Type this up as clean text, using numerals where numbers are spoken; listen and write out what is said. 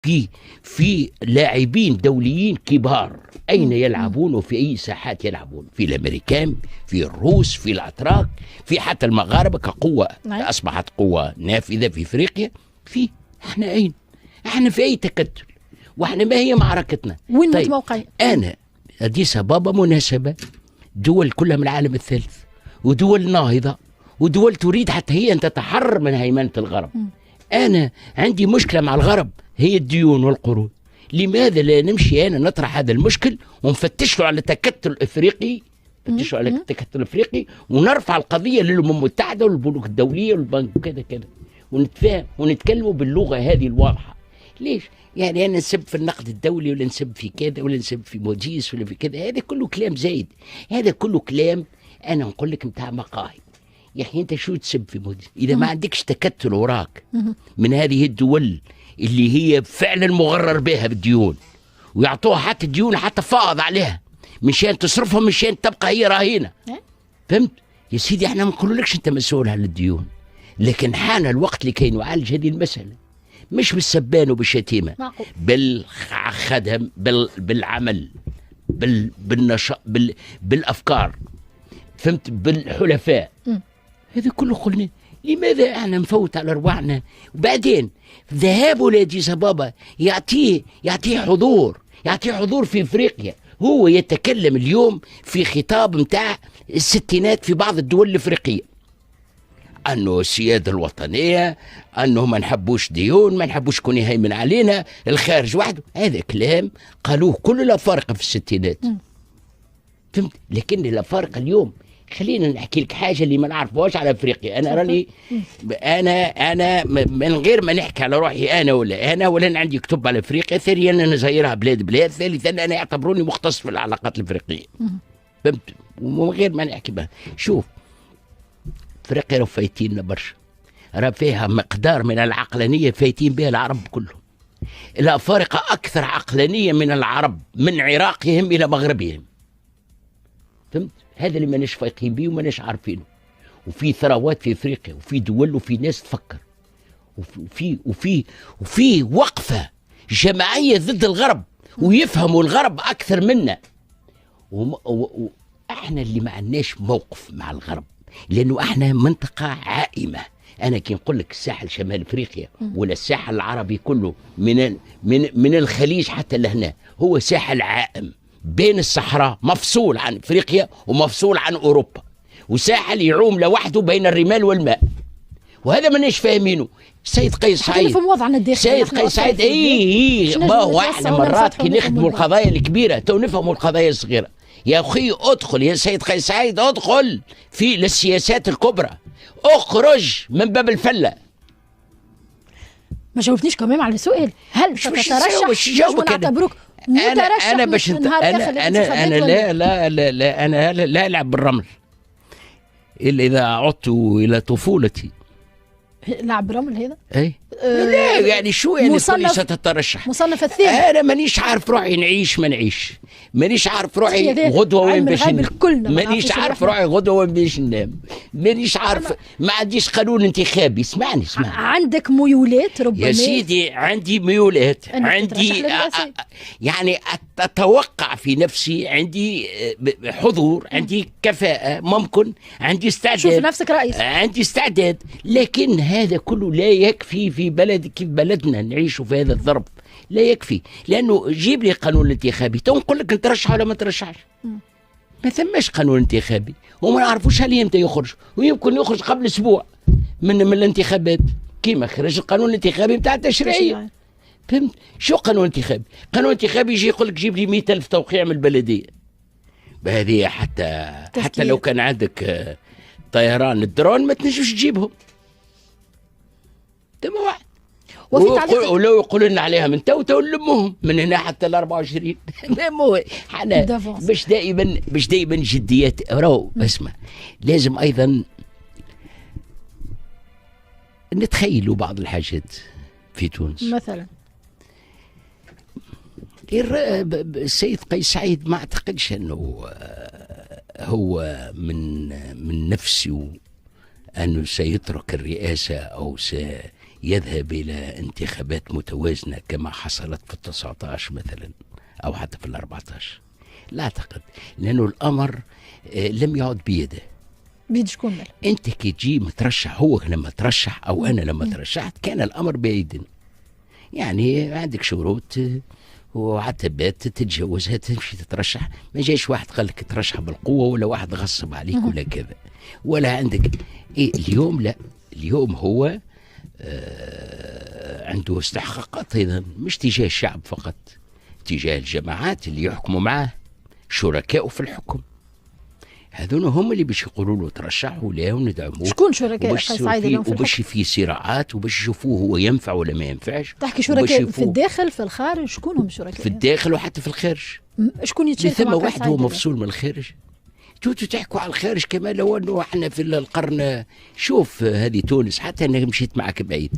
في في لاعبين دوليين كبار أين يلعبون وفي أي ساحات يلعبون؟ في الأمريكان، في الروس، في الأتراك، في حتى المغاربة كقوة أصبحت قوة نافذة في إفريقيا. احنا أين؟ احنا في أي تكتل؟ واحنا ما هي معركتنا؟ وين متموقعين؟ أنا أديس أبابا مناسبة دول كلها من العالم الثالث، ودول ناهضة، ودول تريد حتى هي أن تتحرر من هيمنة الغرب. أنا عندي مشكلة مع الغرب هي الديون والقروض. لماذا لا نمشي أنا نطرح هذا المشكل ونفتش له على تكتل إفريقي، نفتش على التكتل الإفريقي، ونرفع القضية للأمم المتحدة والبنوك الدولية والبنك وكذا كذا، ونتفاهم ونتكلموا باللغة هذه الواضحة. ليش؟ يعني أنا نسب في النقد الدولي ولا نسب في كذا ولا نسب في موديس ولا في كذا، هذا كله كلام زايد، هذا كله كلام أنا نقول لك متاع مقاهي. يا أخي أنت شو تسب في موديس إذا ما عندكش تكتل وراك من هذه الدول اللي هي فعلا مغرر بها بالديون، ويعطوها حتى الديون حتى فاض عليها مشان تصرفها، مشان تبقى هي راهينة. فهمت يا سيدي؟ احنا ما نقولكش انت مسؤول على الديون، لكن حان الوقت لكي نعالج هذه المسألة، مش بالسبان وبالشتيمة، بالخدم، بالعمل، بالنشاط، بالأفكار، فهمت، بالحلفاء. هذا كله قلنا. لماذا احنا نفوت على ارواحنا؟ وبعدين ذهابه لأديس أبابا يعطيه حضور في افريقيا. هو يتكلم اليوم في خطاب متاع الستينات في بعض الدول الافريقيه، انه السياده الوطنيه، انه ما نحبوش ديون، ما نحبوش كون يهيمن علينا الخارج وحده. هذا كلام قالوه كل الافارقه في الستينات. فهمت؟ لكن الافارقه اليوم، خلينا نحكي لك حاجه اللي ما نعرفوهاش على افريقيا. انا راني انا من غير ما نحكي على روحي انا ولا عندي كتب على افريقيا. ثانيا انا زايرها بلاد. ثالثا انا يعتبروني مختص في العلاقات الافريقيه. فهمت؟ ومن غير ما نحكي بها. شوف، افريقيا راه فايتين برشا، راه فيها مقدار من العقلانيه فايتين بها العرب كلهم. الافارقه اكثر عقلانيه من العرب من عراقهم الى مغربهم. فهمت؟ هذا اللي ماناش فايقين بيه وماناش عارفينه. وفي ثروات في افريقيا، وفي دول، وفي ناس تفكر، وفي وقفه جماعيه ضد الغرب، ويفهموا الغرب اكثر منا. احنا اللي ما عندناش موقف مع الغرب، لانه احنا منطقه عائمه. انا كي نقول لك الساحل شمال افريقيا ولا الساحل العربي كله من الخليج حتى لهنا، هو ساحل عائم بين الصحراء، مفصول عن افريقيا ومفصول عن اوروبا، وساحل يعوم لوحده بين الرمال والماء. وهذا ماناش فاهمينه. السيد قيس سعيد، سيد قيس سعيد، ما هو احنا مرات كي نخدموا القضايا الكبيره تو نفهموا القضايا الصغيره. يا اخي ادخل يا سيد قيس سعيد، ادخل في السياسات الكبرى، اخرج من باب الفله. ما جاوبتنيش كمان على السؤال، هل ستترشح؟ نعتبروك انا باش انا لا العب بالرمل الا اذا عدت الى طفولتي. لعب بالرمل هذا؟ اي لا يعني شو يعني تقولي ستترشح؟ مصنف الثاني. انا مانيش عارف روحي نعيش ما نعيش، مانيش عارف روحي غدوه وين باش مانيش عارف روحي غدوه وين باش ننام، مانيش عارف، ما عنديش قانون انتخابي. اسمعني عندك ميولات ربما يا سيدي؟ عندي ميولات، عندي يعني اتوقع في نفسي، عندي حضور، عندي كفاءة، ممكن عندي استعداد، شوف نفسك رئيس، عندي استعداد. لكن هذا كله لا يكفي في بلد كيف بلدنا نعيش في هذا الضرب، لا يكفي. لانه جيب لي قانون انتخابي تو نقول لك نترشح ولا ما ترشحش. ما ثماش قانون انتخابي، وما نعرفوش هل امتى يخرج، ويمكن يخرج قبل اسبوع من الانتخابات، كيما خرج القانون الانتخابي بتاع التشريعيه. فهمت؟ شو قانون انتخابي؟ قانون انتخابي يجي يقول لك جيب لي 100,000 توقيع من البلديه. بهذه حتى لو كان عندك طيران الدرون ما تنجمش تجيبهم. تمام واحد. ولو يقولوا لنا عليها من تو نلمهم من هنا حتى ال 24. حنا باش دائما جديات. راهو اسمع، لازم ايضا نتخيلوا بعض الحاجات في تونس. مثلا السيد قيس سعيد ما اعتقدش انه هو من نفسه انه سيترك الرئاسه او يذهب إلى انتخابات متوازنة كما حصلت في 19 مثلا أو حتى في 14؟ لا أعتقد، لأنه الأمر لم يعد بيده. بيد شكون مال؟ أنت كي تجي مترشح، هو لما ترشح أو أنا لما ترشحت كان الأمر بيدنا. يعني عندك شروط وعتبات تتجاوزها تمشي تترشح. ما جايش واحد قال لك ترشح بالقوة، ولا واحد غصب عليك ولا كذا، ولا عندك اليوم لا، اليوم هو عنده استحقاقات أيضا، مش تجاه الشعب فقط، تجاه الجماعات اللي يحكموا معاه، شركائه في الحكم. هذون هم اللي باش يقولوا له ترشح ولا وندعموه. شكون شركاء قيس سعيد اليوم في الحكم؟ وباش في صراعات وباش يشوفوه هو ينفع ولا ما ينفعش. تحكي شركاء في الداخل في الخارج، شكون هم الشركاء؟ في الداخل وحتى في الخارج. شكون يتشارك؟ ثم واحد هو مفصول من الخارج. توتو تحكوا على الخارج كما لو انه احنا في القرن. شوف هذه تونس، حتى انا مشيت معك بعيد،